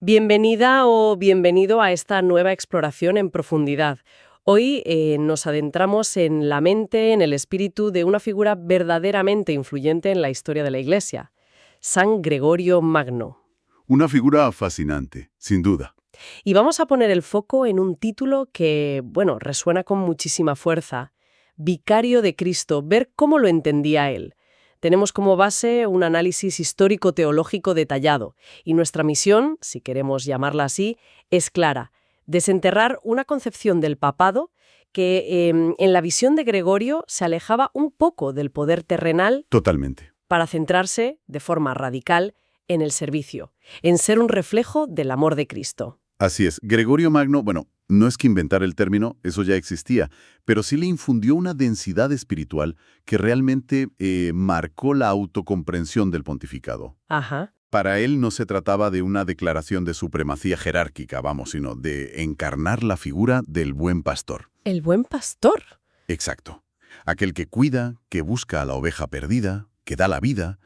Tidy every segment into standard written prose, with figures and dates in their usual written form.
Bienvenida o bienvenido a esta nueva exploración en profundidad. Hoy nos adentramos en la mente, en el espíritu de una figura verdaderamente influyente en la historia de la Iglesia, San Gregorio Magno. Una figura fascinante, sin duda. Y vamos a poner el foco en un título que, resuena con muchísima fuerza. Vicario de Cristo, ver cómo lo entendía él. Tenemos como base un análisis histórico-teológico detallado, y nuestra misión, si queremos llamarla así, es clara: desenterrar una concepción del papado que, en la visión de Gregorio, se alejaba un poco del poder terrenal Totalmente. para centrarse, de forma radical, en el servicio, en ser un reflejo del amor de Cristo. Así es. Gregorio Magno, no es que inventara el término, eso ya existía, pero sí le infundió una densidad espiritual que realmente marcó la autocomprensión del pontificado. Ajá. Para él no se trataba de una declaración de supremacía jerárquica, sino de encarnar la figura del buen pastor. ¿El buen pastor? Exacto. Aquel que cuida, que busca a la oveja perdida, que da la vida.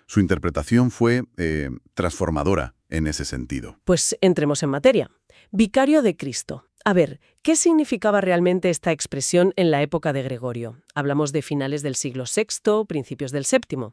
Su interpretación fue transformadora en ese sentido. Pues entremos en materia. Vicario de Cristo. A ver, ¿qué significaba realmente esta expresión en la época de Gregorio? Hablamos de finales del siglo VI, principios del VII.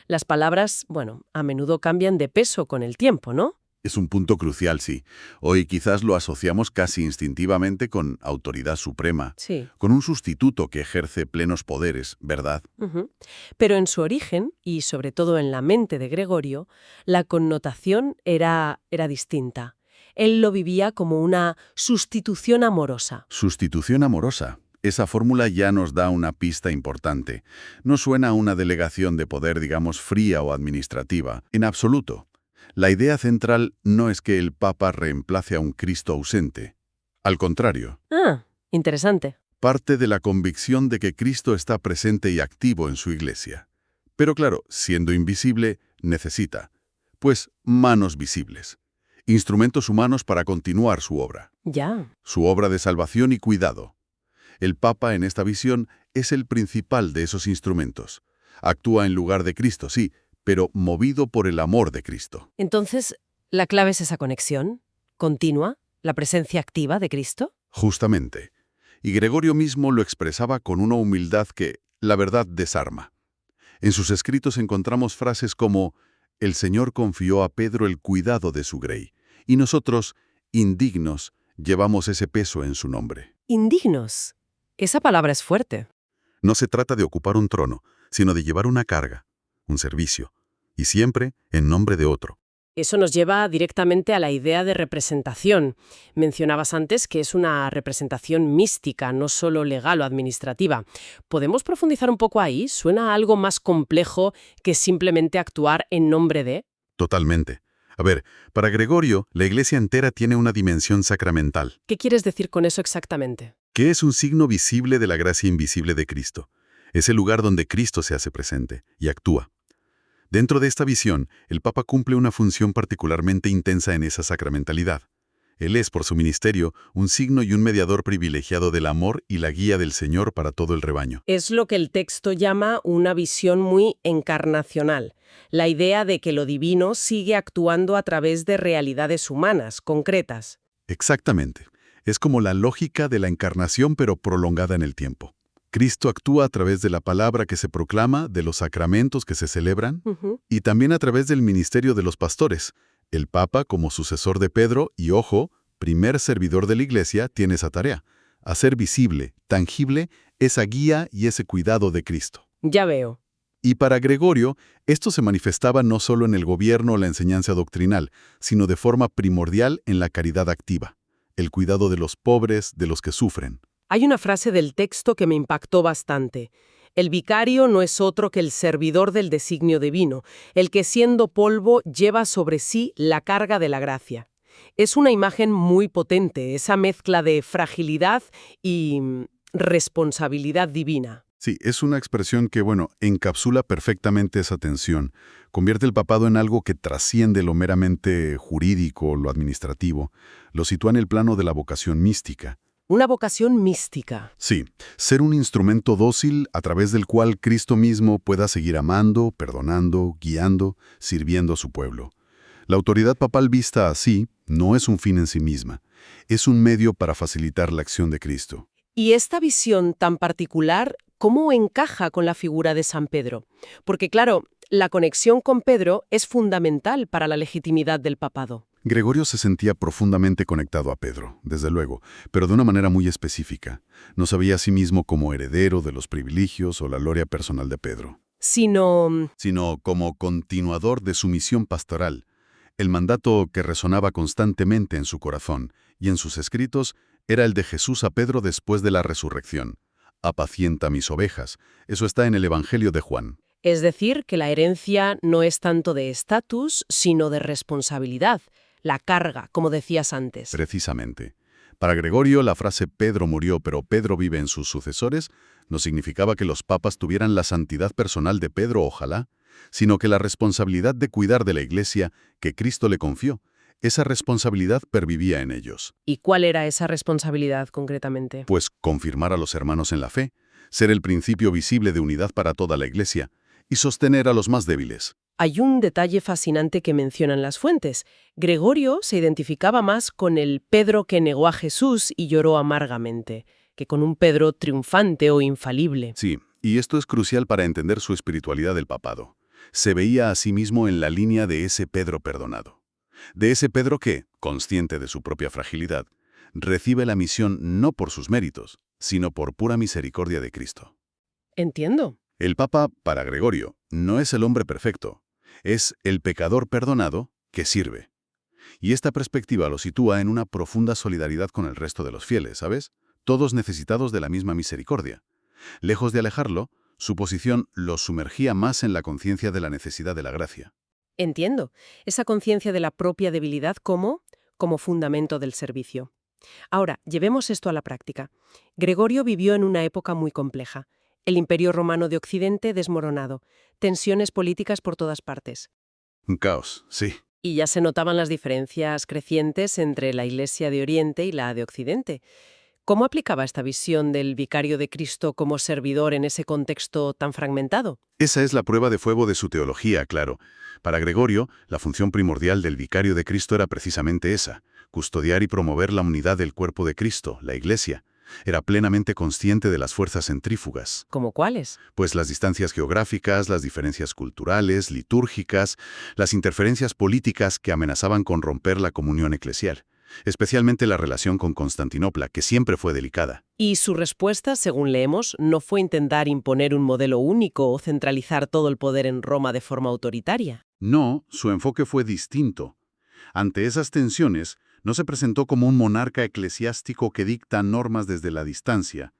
Las palabras, a menudo cambian de peso con el tiempo, ¿no? Es un punto crucial, sí. Hoy quizás lo asociamos casi instintivamente con autoridad suprema, Sí. con un sustituto que ejerce plenos poderes, ¿verdad? Ujú. Pero en su origen, y sobre todo en la mente de Gregorio, la connotación era distinta. Él lo vivía como una sustitución amorosa. Sustitución amorosa. Esa fórmula ya nos da una pista importante. No suena a una delegación de poder, digamos, fría o administrativa. En absoluto. La idea central no es que el Papa reemplace a un Cristo ausente. Al contrario, Ah, interesante. parte de la convicción de que Cristo está presente y activo en su Iglesia. Pero claro, siendo invisible, necesita, pues, manos visibles. Instrumentos humanos para continuar su obra de salvación y cuidado. El Papa, en esta visión, es el principal de esos instrumentos. Actúa en lugar de Cristo, sí, pero movido por el amor de Cristo. Entonces, ¿la clave es esa conexión continua, la presencia activa de Cristo? Justamente. Y Gregorio mismo lo expresaba con una humildad que, la verdad, desarma. En sus escritos encontramos frases como: «El Señor confió a Pedro el cuidado de su grey, y nosotros, indignos, llevamos ese peso en su nombre». Indignos. Esa palabra es fuerte. No se trata de ocupar un trono, sino de llevar una carga, un servicio, y siempre en nombre de otro. Eso nos lleva directamente a la idea de representación. Mencionabas antes que es una representación mística, no solo legal o administrativa. ¿Podemos profundizar un poco ahí? ¿Suena a algo más complejo que simplemente actuar en nombre de? Totalmente. A ver, para Gregorio, la Iglesia entera tiene una dimensión sacramental, ¿Qué quieres decir con eso exactamente? que es un signo visible de la gracia invisible de Cristo. Es el lugar donde Cristo se hace presente y actúa. Dentro de esta visión, el Papa cumple una función particularmente intensa en esa sacramentalidad. Él es, por su ministerio, un signo y un mediador privilegiado del amor y la guía del Señor para todo el rebaño. Es lo que el texto llama una visión muy encarnacional, la idea de que lo divino sigue actuando a través de realidades humanas, concretas. Exactamente. Es como la lógica de la encarnación, pero prolongada en el tiempo. Cristo actúa a través de la palabra que se proclama, de los sacramentos que se celebran, Ujú. y también a través del ministerio de los pastores. El Papa, como sucesor de Pedro y, ojo, primer servidor de la Iglesia, tiene esa tarea: hacer visible, tangible, esa guía y ese cuidado de Cristo. Ya veo. Y para Gregorio, esto se manifestaba no solo en el gobierno o la enseñanza doctrinal, sino de forma primordial en la caridad activa, el cuidado de los pobres, de los que sufren. Hay una frase del texto que me impactó bastante. El vicario no es otro que el servidor del designio divino, el que siendo polvo lleva sobre sí la carga de la gracia. Es una imagen muy potente, esa mezcla de fragilidad y responsabilidad divina. Sí, es una expresión que, encapsula perfectamente esa tensión. Convierte el papado en algo que trasciende lo meramente jurídico, lo administrativo. Lo sitúa en el plano de la vocación mística. Una vocación mística. Sí, ser un instrumento dócil a través del cual Cristo mismo pueda seguir amando, perdonando, guiando, sirviendo a su pueblo. La autoridad papal vista así no es un fin en sí misma, es un medio para facilitar la acción de Cristo. Y esta visión tan particular, ¿cómo encaja con la figura de San Pedro? Porque claro, la conexión con Pedro es fundamental para la legitimidad del papado. Gregorio se sentía profundamente conectado a Pedro, desde luego, pero de una manera muy específica. No se veía a sí mismo como heredero de los privilegios o la gloria personal de Pedro, sino como continuador de su misión pastoral. El mandato que resonaba constantemente en su corazón y en sus escritos era el de Jesús a Pedro después de la resurrección. Apacienta mis ovejas. Eso está en el Evangelio de Juan. Es decir, que la herencia no es tanto de estatus, sino de responsabilidad, la carga, como decías antes. Precisamente. Para Gregorio, la frase Pedro murió, pero Pedro vive en sus sucesores, no significaba que los papas tuvieran la santidad personal de Pedro, ojalá, sino que la responsabilidad de cuidar de la Iglesia que Cristo le confió, esa responsabilidad pervivía en ellos. ¿Y cuál era esa responsabilidad concretamente? Pues confirmar a los hermanos en la fe, ser el principio visible de unidad para toda la Iglesia y sostener a los más débiles. Hay un detalle fascinante que mencionan las fuentes. Gregorio se identificaba más con el Pedro que negó a Jesús y lloró amargamente, que con un Pedro triunfante o infalible. Sí, y esto es crucial para entender su espiritualidad del papado. Se veía a sí mismo en la línea de ese Pedro perdonado. De ese Pedro que, consciente de su propia fragilidad, recibe la misión no por sus méritos, sino por pura misericordia de Cristo. Entiendo. El Papa, para Gregorio, no es el hombre perfecto, es el pecador perdonado que sirve. Y esta perspectiva lo sitúa en una profunda solidaridad con el resto de los fieles, ¿sabes? Todos necesitados de la misma misericordia. Lejos de alejarlo, su posición los sumergía más en la conciencia de la necesidad de la gracia. Entiendo. Esa conciencia de la propia debilidad como fundamento del servicio. Ahora, llevemos esto a la práctica. Gregorio vivió en una época muy compleja. El Imperio Romano de Occidente desmoronado, tensiones políticas por todas partes. Un caos, sí. Y ya se notaban las diferencias crecientes entre la Iglesia de Oriente y la de Occidente. ¿Cómo aplicaba esta visión del vicario de Cristo como servidor en ese contexto tan fragmentado? Esa es la prueba de fuego de su teología, claro. Para Gregorio, la función primordial del vicario de Cristo era precisamente esa, custodiar y promover la unidad del cuerpo de Cristo, la Iglesia. Era plenamente consciente de las fuerzas centrífugas. ¿Cómo cuáles? Pues las distancias geográficas, las diferencias culturales, litúrgicas, las interferencias políticas que amenazaban con romper la comunión eclesial. Especialmente la relación con Constantinopla, que siempre fue delicada. Y su respuesta, según leemos, no fue intentar imponer un modelo único o centralizar todo el poder en Roma de forma autoritaria. No, su enfoque fue distinto. Ante esas tensiones, no se presentó como un monarca eclesiástico que dicta normas desde la distancia.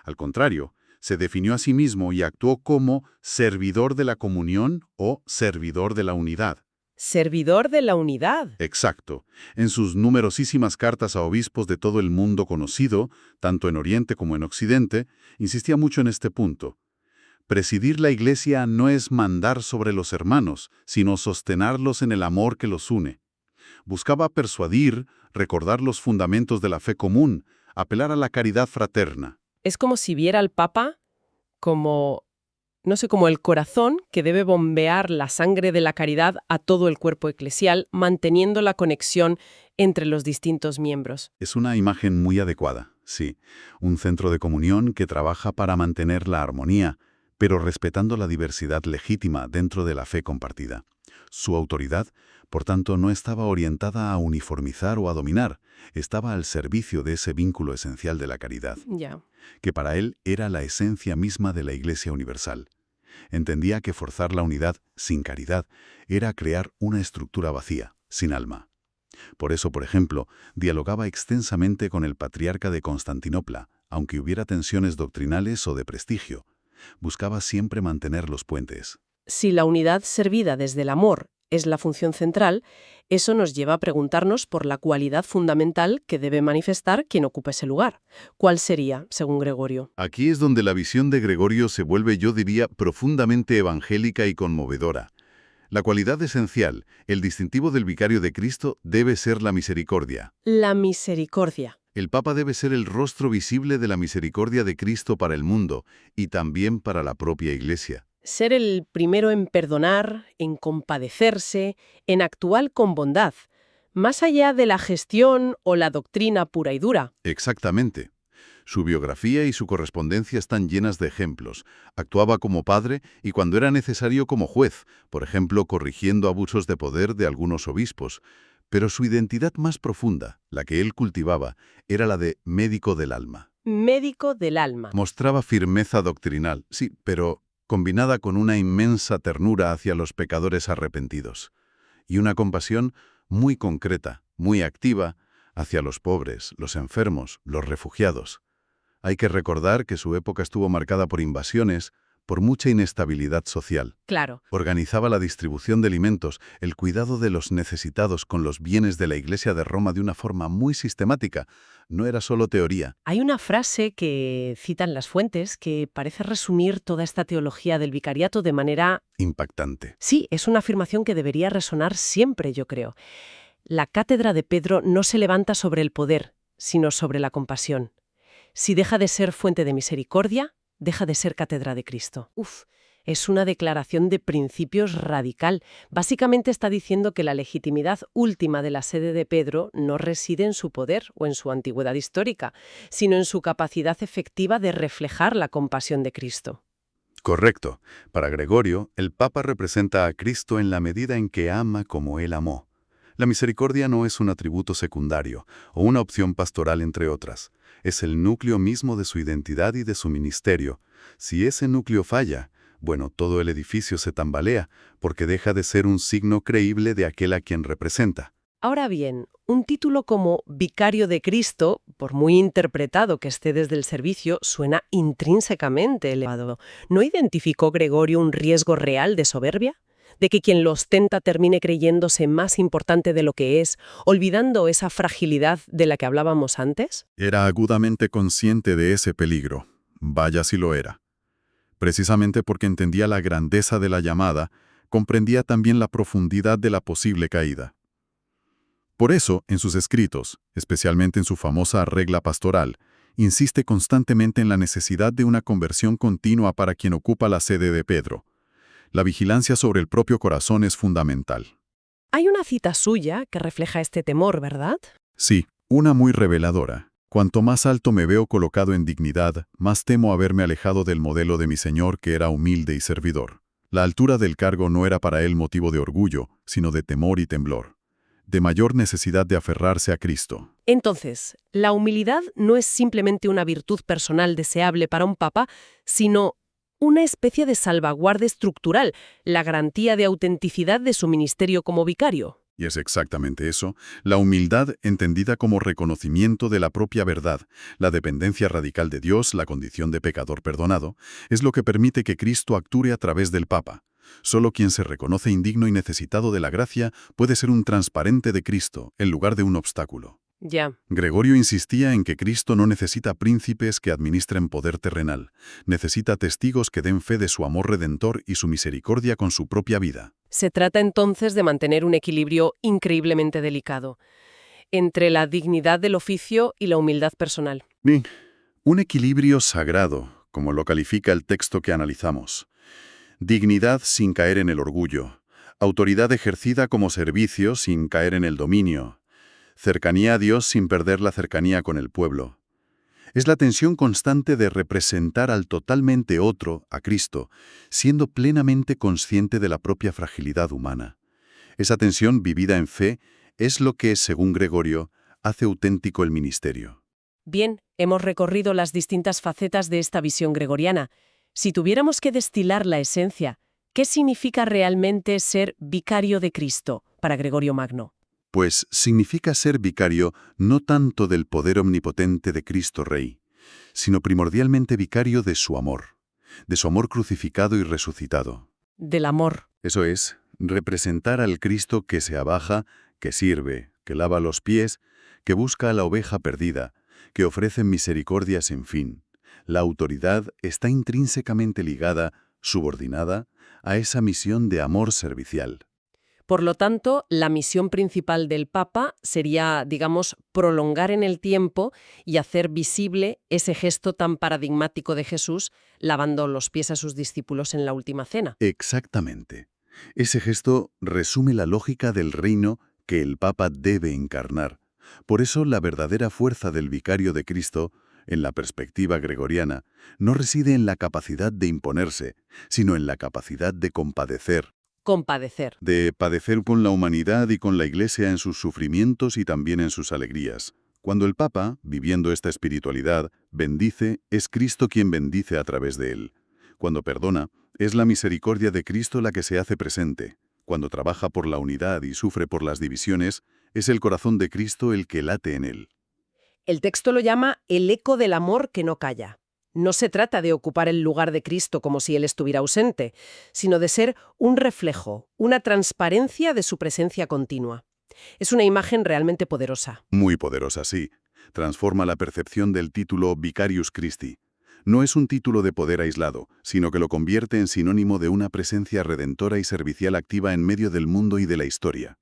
Al contrario, se definió a sí mismo y actuó como servidor de la comunión o servidor de la unidad. Servidor de la unidad. Exacto. En sus numerosísimas cartas a obispos de todo el mundo conocido, tanto en Oriente como en Occidente, insistía mucho en este punto. Presidir la Iglesia no es mandar sobre los hermanos, sino sostenerlos en el amor que los une. Buscaba persuadir, recordar los fundamentos de la fe común, apelar a la caridad fraterna. Es como si viera al Papa como, no sé, como el corazón que debe bombear la sangre de la caridad a todo el cuerpo eclesial, manteniendo la conexión entre los distintos miembros. Es una imagen muy adecuada, sí. Un centro de comunión que trabaja para mantener la armonía, pero respetando la diversidad legítima dentro de la fe compartida. Su autoridad, por tanto, no estaba orientada a uniformizar o a dominar, estaba al servicio de ese vínculo esencial de la caridad, Ya. que para él era la esencia misma de la Iglesia universal. Entendía que forzar la unidad sin caridad era crear una estructura vacía, sin alma. Por eso, por ejemplo, dialogaba extensamente con el patriarca de Constantinopla, aunque hubiera tensiones doctrinales o de prestigio. Buscaba siempre mantener los puentes. Si la unidad servida desde el amor es la función central, eso nos lleva a preguntarnos por la cualidad fundamental que debe manifestar quien ocupa ese lugar. ¿Cuál sería, según Gregorio? Aquí es donde la visión de Gregorio se vuelve, yo diría, profundamente evangélica y conmovedora. La cualidad esencial, el distintivo del vicario de Cristo, debe ser la misericordia. La misericordia. El Papa debe ser el rostro visible de la misericordia de Cristo para el mundo y también para la propia Iglesia. Ser el primero en perdonar, en compadecerse, en actuar con bondad, Más allá de la gestión o la doctrina pura y dura. Exactamente. Su biografía y su correspondencia están llenas de ejemplos. Actuaba como padre y cuando era necesario como juez, por ejemplo, corrigiendo abusos de poder de algunos obispos. Pero su identidad más profunda, la que él cultivaba, era la de médico del alma. Médico del alma. Mostraba firmeza doctrinal, sí, pero combinada con una inmensa ternura hacia los pecadores arrepentidos. Y una compasión muy concreta, muy activa, hacia los pobres, los enfermos, los refugiados. Hay que recordar que su época estuvo marcada por invasiones, por mucha inestabilidad social. Claro. Organizaba la distribución de alimentos, el cuidado de los necesitados con los bienes de la Iglesia de Roma de una forma muy sistemática. No era solo teoría. Hay una frase que citan las fuentes que parece resumir toda esta teología del vicariato de manera... Impactante. Sí, es una afirmación que debería resonar siempre, yo creo. La cátedra de Pedro no se levanta sobre el poder, sino sobre la compasión. Si deja de ser fuente de misericordia, deja de ser cátedra de Cristo. Es una declaración de principios radical. Básicamente está diciendo que la legitimidad última de la sede de Pedro no reside en su poder o en su antigüedad histórica, sino en su capacidad efectiva de reflejar la compasión de Cristo. Correcto. Para Gregorio, el Papa representa a Cristo en la medida en que ama como Él amó. La misericordia no es un atributo secundario o una opción pastoral entre otras. Es el núcleo mismo de su identidad y de su ministerio. Si ese núcleo falla, bueno, todo el edificio se tambalea, porque deja de ser un signo creíble de aquel a quien representa. Ahora bien, un título como Vicario de Cristo, por muy interpretado que esté desde el servicio, suena intrínsecamente elevado. ¿No identificó Gregorio un riesgo real de soberbia? ¿De que quien lo ostenta termine creyéndose más importante de lo que es, olvidando esa fragilidad de la que hablábamos antes? Era agudamente consciente de ese peligro. Vaya si lo era. Precisamente porque entendía la grandeza de la llamada, comprendía también la profundidad de la posible caída. Por eso, en sus escritos, especialmente en su famosa regla pastoral, insiste constantemente en la necesidad de una conversión continua para quien ocupa la sede de Pedro. La vigilancia sobre el propio corazón es fundamental. Hay una cita suya que refleja este temor, ¿verdad? Sí, una muy reveladora. Cuanto más alto me veo colocado en dignidad, más temo haberme alejado del modelo de mi Señor que era humilde y servidor. La altura del cargo no era para él motivo de orgullo, sino de temor y temblor, de mayor necesidad de aferrarse a Cristo. Entonces, la humildad no es simplemente una virtud personal deseable para un papa, sino una especie de salvaguardia estructural, la garantía de autenticidad de su ministerio como vicario. Y es exactamente eso, la humildad entendida como reconocimiento de la propia verdad, la dependencia radical de Dios, la condición de pecador perdonado, es lo que permite que Cristo actúe a través del Papa. Solo quien se reconoce indigno y necesitado de la gracia puede ser un transparente de Cristo, en lugar de un obstáculo. Ya. Gregorio insistía en que Cristo no necesita príncipes que administren poder terrenal, necesita testigos que den fe de su amor redentor y su misericordia con su propia vida. Se trata entonces de mantener un equilibrio increíblemente delicado entre la dignidad del oficio y la humildad personal. Un equilibrio sagrado, como lo califica el texto que analizamos. Dignidad sin caer en el orgullo, autoridad ejercida como servicio sin caer en el dominio, cercanía a Dios sin perder la cercanía con el pueblo. Es la tensión constante de representar al totalmente otro, a Cristo, siendo plenamente consciente de la propia fragilidad humana. Esa tensión vivida en fe es lo que, según Gregorio, hace auténtico el ministerio. Bien, hemos recorrido las distintas facetas de esta visión gregoriana. Si tuviéramos que destilar la esencia, ¿qué significa realmente ser vicario de Cristo para Gregorio Magno? Pues significa ser vicario no tanto del poder omnipotente de Cristo Rey, sino primordialmente vicario de su amor crucificado y resucitado. Del amor. Eso es, representar al Cristo que se abaja, que sirve, que lava los pies, que busca a la oveja perdida, que ofrece misericordia sin fin. La autoridad está intrínsecamente ligada, subordinada, a esa misión de amor servicial. Por lo tanto, la misión principal del Papa sería, digamos, prolongar en el tiempo y hacer visible ese gesto tan paradigmático de Jesús, lavando los pies a sus discípulos en la Última Cena. Exactamente. Ese gesto resume la lógica del reino que el Papa debe encarnar. Por eso la verdadera fuerza del vicario de Cristo, en la perspectiva gregoriana, no reside en la capacidad de imponerse, sino en la capacidad de compadecer, Compadecer. de padecer con la humanidad y con la Iglesia en sus sufrimientos y también en sus alegrías. Cuando el Papa, viviendo esta espiritualidad, bendice, es Cristo quien bendice a través de él. Cuando perdona, es la misericordia de Cristo la que se hace presente. Cuando trabaja por la unidad y sufre por las divisiones, es el corazón de Cristo el que late en él. El texto lo llama el eco del amor que no calla. No se trata de ocupar el lugar de Cristo como si Él estuviera ausente, sino de ser un reflejo, una transparencia de su presencia continua. Es una imagen realmente poderosa. Muy poderosa, sí. Transforma la percepción del título Vicarius Christi. No es un título de poder aislado, sino que lo convierte en sinónimo de una presencia redentora y servicial activa en medio del mundo y de la historia.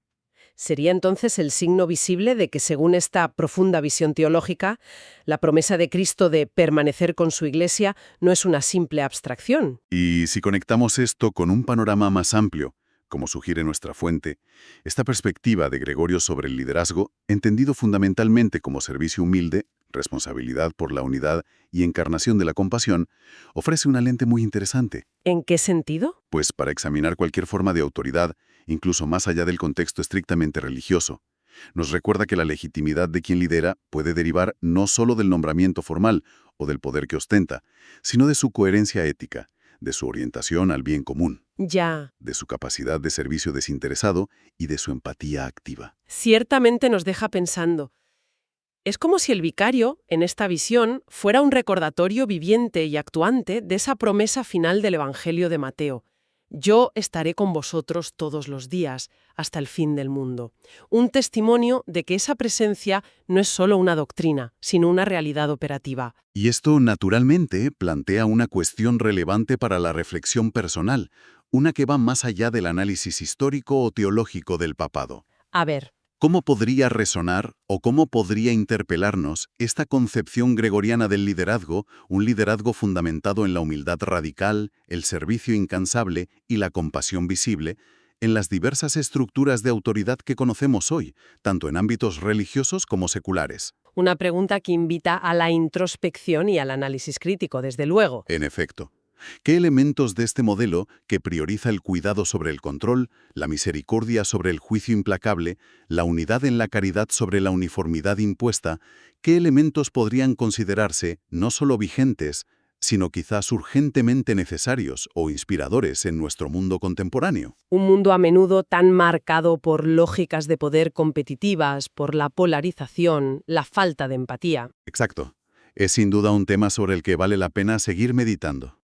Sería entonces el signo visible de que, según esta profunda visión teológica, la promesa de Cristo de permanecer con su Iglesia no es una simple abstracción. Y si conectamos esto con un panorama más amplio, como sugiere nuestra fuente, esta perspectiva de Gregorio sobre el liderazgo, entendido fundamentalmente como servicio humilde, responsabilidad por la unidad y encarnación de la compasión, ofrece una lente muy interesante, ¿En qué sentido? pues para examinar cualquier forma de autoridad, incluso más allá del contexto estrictamente religioso, nos recuerda que la legitimidad de quien lidera puede derivar no solo del nombramiento formal o del poder que ostenta, sino de su coherencia ética, de su orientación al bien común, Ya. de su capacidad de servicio desinteresado y de su empatía activa. Ciertamente nos deja pensando. Es como si el vicario, en esta visión, fuera un recordatorio viviente y actuante de esa promesa final del Evangelio de Mateo. Yo estaré con vosotros todos los días, hasta el fin del mundo. Un testimonio de que esa presencia no es solo una doctrina, sino una realidad operativa. Y esto, naturalmente, plantea una cuestión relevante para la reflexión personal, una que va más allá del análisis histórico o teológico del papado. A ver, ¿Cómo podría resonar o cómo podría interpelarnos esta concepción gregoriana del liderazgo, un liderazgo fundamentado en la humildad radical, el servicio incansable y la compasión visible, en las diversas estructuras de autoridad que conocemos hoy, tanto en ámbitos religiosos como seculares? una pregunta que invita a la introspección y al análisis crítico, desde luego. En efecto, ¿qué elementos de este modelo, que prioriza el cuidado sobre el control, la misericordia sobre el juicio implacable, la unidad en la caridad sobre la uniformidad impuesta, qué elementos podrían considerarse no solo vigentes, sino quizás urgentemente necesarios o inspiradores en nuestro mundo contemporáneo? Un mundo a menudo tan marcado por lógicas de poder competitivas, por la polarización, la falta de empatía. Exacto. Es sin duda un tema sobre el que vale la pena seguir meditando.